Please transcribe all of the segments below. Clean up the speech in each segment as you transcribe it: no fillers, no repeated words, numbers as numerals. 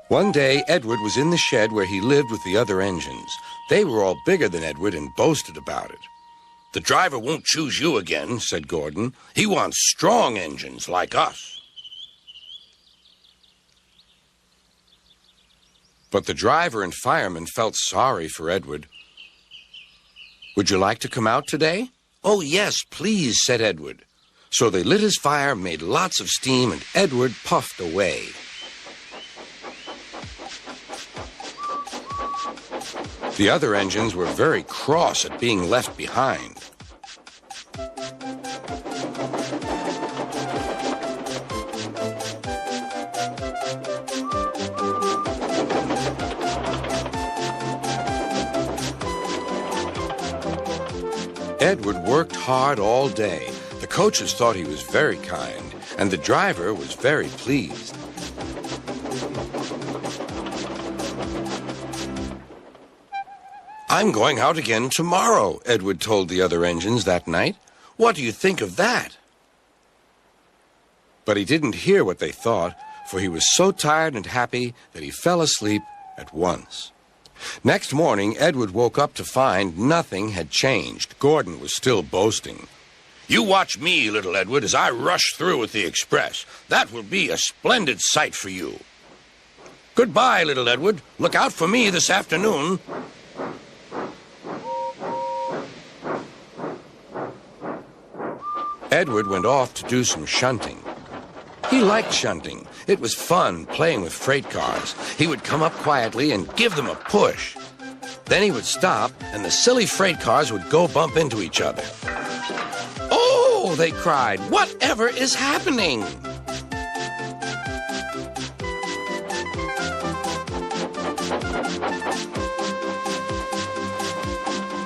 One day, Edward was in the shed where he lived with the other engines. They were all bigger than Edward and boasted about it. "The driver won't choose you again," said Gordon. "He wants strong engines like us." But the driver and fireman felt sorry for Edward. "Would you like to come out today?" "Oh, yes, please," said Edward. So they lit his fire, made lots of steam, and Edward puffed away. The other engines were very cross at being left behind. Edward worked hard all day. The coaches thought he was very kind, and the driver was very pleased. "I'm going out again tomorrow," Edward told the other engines that night. "What do you think of that?" But he didn't hear what they thought, for he was so tired and happy that he fell asleep at once. Next morning, Edward woke up to find nothing had changed. Gordon was still boasting. "You watch me, little Edward, as I rush through with the express. That will be a splendid sight for you. Goodbye, little Edward. Look out for me this afternoon." Edward went off to do some shunting. He liked shunting. It was fun playing with freight cars. He would come up quietly and give them a push. Then he would stop, and the silly freight cars would go bump into each other. "Oh!" they cried. "Whatever is happening?"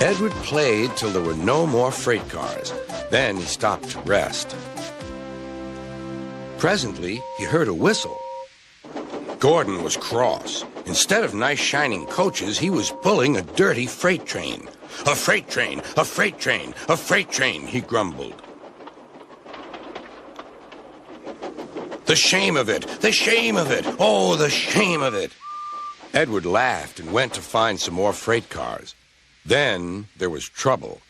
Edward played till there were no more freight cars. Then he stopped to rest. Presently, he heard a whistle. Gordon was cross. Instead of nice shining coaches, he was pulling a dirty freight train. "A freight train, a freight train, a freight train," he grumbled. "The shame of it, the shame of it, oh, the shame of it." Edward laughed and went to find some more freight cars. Then there was trouble.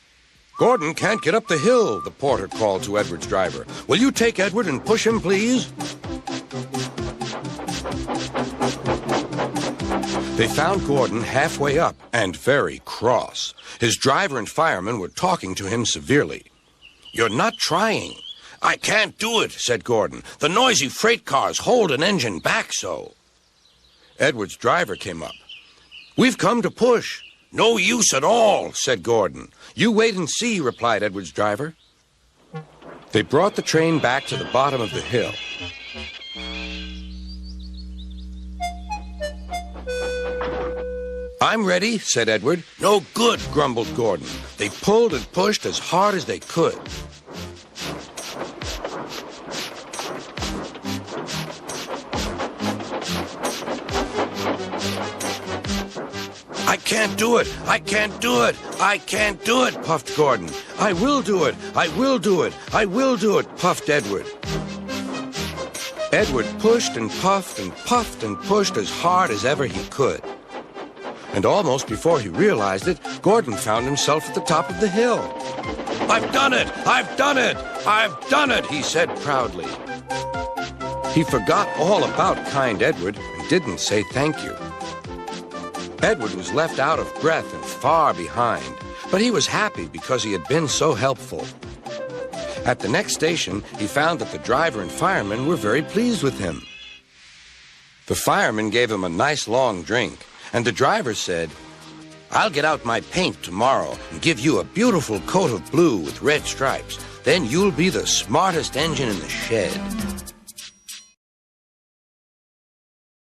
"Gordon can't get up the hill," the porter called to Edward's driver. "Will you take Edward and push him, please?" They found Gordon halfway up and very cross. His driver and fireman were talking to him severely. "You're not trying." "I can't do it," said Gordon. "The noisy freight cars hold an engine back so." Edward's driver came up. "We've come to push." "No use at all," said Gordon. "You wait and see," replied Edward's driver. They brought the train back to the bottom of the hill. "I'm ready," said Edward. "No good," grumbled Gordon. They pulled and pushed as hard as they could. "I can't do it! I can't do it! I can't do it!" puffed Gordon. "I will do it! I will do it! I will do it!" puffed Edward. Edward pushed and puffed and puffed and pushed as hard as ever he could. And almost before he realized it, Gordon found himself at the top of the hill. "I've done it! I've done it! I've done it!" he said proudly. He forgot all about kind Edward and didn't say thank you. Edward was left out of breath and far behind, but he was happy because he had been so helpful. At the next station, he found that the driver and fireman were very pleased with him. The fireman gave him a nice long drink, and the driver said, "I'll get out my paint tomorrow and give you a beautiful coat of blue with red stripes. Then you'll be the smartest engine in the shed."